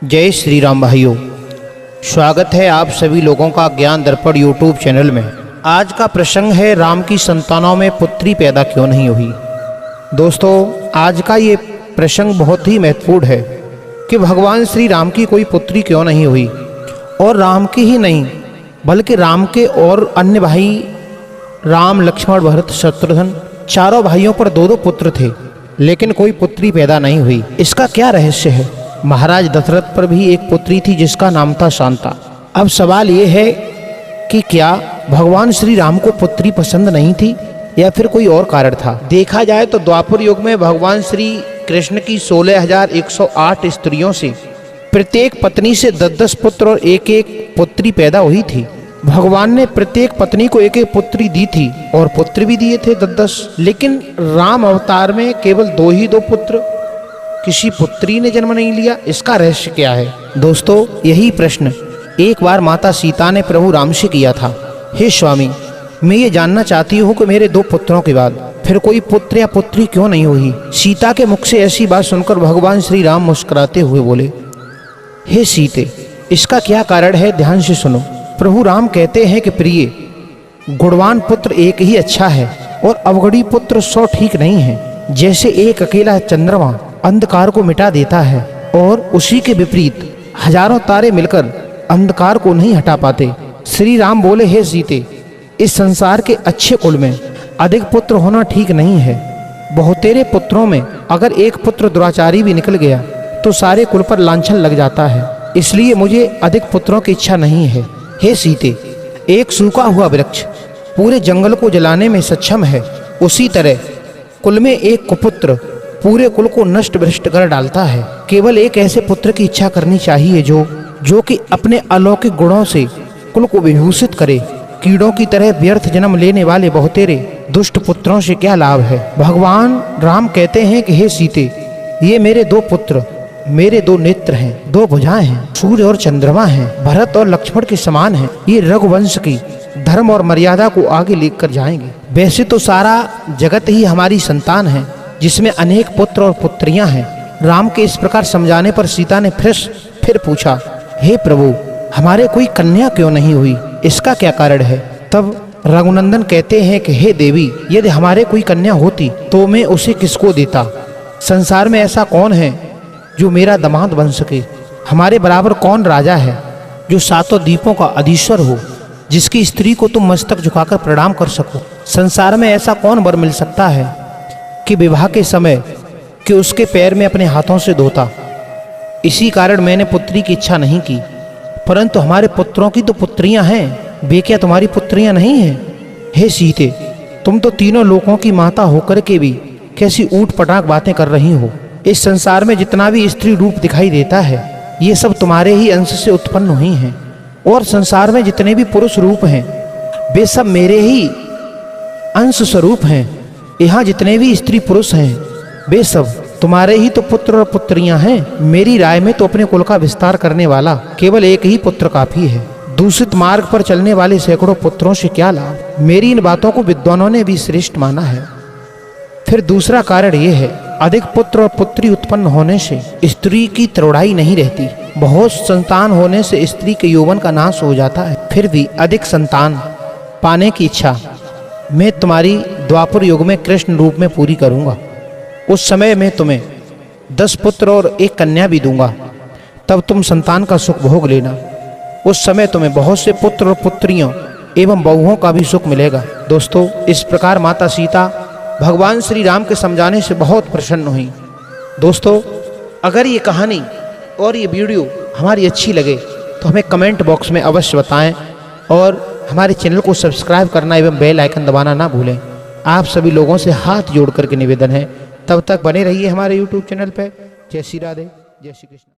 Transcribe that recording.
जय श्री राम भाइयों, स्वागत है आप सभी लोगों का ज्ञान दर्पण यूट्यूब चैनल में। आज का प्रसंग है राम की संतानों में पुत्री पैदा क्यों नहीं हुई। दोस्तों, आज का ये प्रसंग बहुत ही महत्वपूर्ण है कि भगवान श्री राम की कोई पुत्री क्यों नहीं हुई, और राम की ही नहीं बल्कि राम के और अन्य भाई राम, लक्ष्मण, भरत, शत्रुघ्न चारों भाइयों पर दो दो पुत्र थे, लेकिन कोई पुत्री पैदा नहीं हुई। इसका क्या रहस्य है। महाराज दशरथ पर भी एक पुत्री थी जिसका नाम था शांता। अब सवाल ये है कि क्या भगवान श्री राम को पुत्री पसंद नहीं थी या फिर कोई और कारण था। देखा जाए तो द्वापर युग में भगवान श्री कृष्ण की 16,108 स्त्रियों से प्रत्येक पत्नी से 10-10 पुत्र और एक एक पुत्री पैदा हुई थी। भगवान ने प्रत्येक पत्नी को एक एक पुत्री दी थी और पुत्र भी दिए थे 10-10, लेकिन राम अवतार में केवल दो पुत्र, किसी पुत्री ने जन्म नहीं लिया। इसका रहस्य क्या है। दोस्तों, यही प्रश्न एक बार माता सीता ने प्रभु राम से किया था। हे स्वामी, मैं ये जानना चाहती हूँ कि मेरे दो पुत्रों के बाद फिर कोई पुत्र या पुत्री क्यों नहीं हुई। सीता के मुख से ऐसी बात सुनकर भगवान श्री राम मुस्कुराते हुए बोले, हे सीते, इसका क्या कारण है, ध्यान से सुनो। प्रभु राम कहते हैं कि प्रिय, गुणवान पुत्र एक ही अच्छा है और अवगढ़ी पुत्र 100 ठीक नहीं है। जैसे एक अकेला चंद्रमा अंधकार को मिटा देता है और उसी के विपरीत हजारों तारे मिलकर अंधकार को नहीं हटा पाते। श्री राम बोले, हे सीते, इस संसार के अच्छे कुल में अधिक पुत्र होना ठीक नहीं है। बहुतेरे पुत्रों में अगर एक पुत्र दुराचारी भी निकल गया तो सारे कुल पर लांछन लग जाता है। इसलिए मुझे अधिक पुत्रों की इच्छा नहीं है। हे सीते, एक सूखा हुआ वृक्ष पूरे जंगल को जलाने में सक्षम है, उसी तरह कुल में एक कुपुत्र पूरे कुल को नष्ट भ्रष्ट कर डालता है। केवल एक ऐसे पुत्र की इच्छा करनी चाहिए जो कि अपने अलौकिक गुणों से कुल को विभूषित करे। कीड़ों की तरह व्यर्थ जन्म लेने वाले बहुतेरे दुष्ट पुत्रों से क्या लाभ है। भगवान राम कहते हैं कि हे सीते, ये मेरे दो पुत्र, मेरे दो नेत्र हैं, दो भुजाएं हैं, सूर्य और चंद्रमा हैं, भरत और लक्ष्मण के समान हैं। ये रघुवंश की धर्म और मर्यादा को आगे लेकर जाएंगे। वैसे तो सारा जगत ही हमारी संतान है, जिसमें अनेक पुत्र और पुत्रियां हैं। राम के इस प्रकार समझाने पर सीता ने फिर पूछा, हे प्रभु, हमारे कोई कन्या क्यों नहीं हुई, इसका क्या कारण है। तब रघुनंदन कहते हैं कि हे देवी, यदि हमारे कोई कन्या होती तो मैं उसे किसको देता। संसार में ऐसा कौन है जो मेरा दामाद बन सके। हमारे बराबर कौन राजा है जो सातों द्वीपों का अधीश्वर हो, जिसकी स्त्री को तुम मस्तक झुकाकर प्रणाम कर सको। संसार में ऐसा कौन वर मिल सकता है कि विवाह के समय कि उसके पैर में अपने हाथों से धोता। इसी कारण मैंने पुत्री की इच्छा नहीं की, परंतु हमारे पुत्रों की तो पुत्रियां हैं, वे क्या तुम्हारी पुत्रियां नहीं हैं। हे सीते, तुम तो तीनों लोगों की माता होकर के भी कैसी ऊट पटांग बातें कर रही हो। इस संसार में जितना भी स्त्री रूप दिखाई देता है, ये सब तुम्हारे ही अंश से उत्पन्न हुई हैं, और संसार में जितने भी पुरुष रूप हैं वे सब मेरे ही अंश स्वरूप हैं। यहाँ जितने भी स्त्री पुरुष हैं वे सब तुम्हारे ही तो पुत्र और पुत्रियां हैं। मेरी राय में तो अपने कुल का विस्तार करने वाला केवल एक ही पुत्र काफी है। दूषित मार्ग पर चलने वाले सैकड़ों पुत्रों से क्या लाभ। मेरी इन बातों को विद्वानों ने भी श्रेष्ठ माना है। फिर दूसरा कारण ये है, अधिक पुत्र और पुत्री उत्पन्न होने से स्त्री की तरुणाई नहीं रहती। बहुत संतान होने से स्त्री के यौवन का नाश हो जाता है। फिर भी अधिक संतान पाने की इच्छा मैं तुम्हारी द्वापर युग में कृष्ण रूप में पूरी करूंगा। उस समय मैं तुम्हें 10 पुत्र और एक कन्या भी दूंगा, तब तुम संतान का सुख भोग लेना। उस समय तुम्हें बहुत से पुत्र और पुत्रियों एवं बहुओं का भी सुख मिलेगा। दोस्तों, इस प्रकार माता सीता भगवान श्री राम के समझाने से बहुत प्रसन्न हुई। दोस्तों, अगर ये कहानी और ये वीडियो हमारी अच्छी लगे तो हमें कमेंट बॉक्स में अवश्य बताएं, और हमारे चैनल को सब्सक्राइब करना एवं बेल आइकन दबाना ना भूलें। आप सभी लोगों से हाथ जोड़ करके निवेदन है, तब तक बने रहिए हमारे यूट्यूब चैनल पर। जय श्री राधे, जय श्री कृष्ण।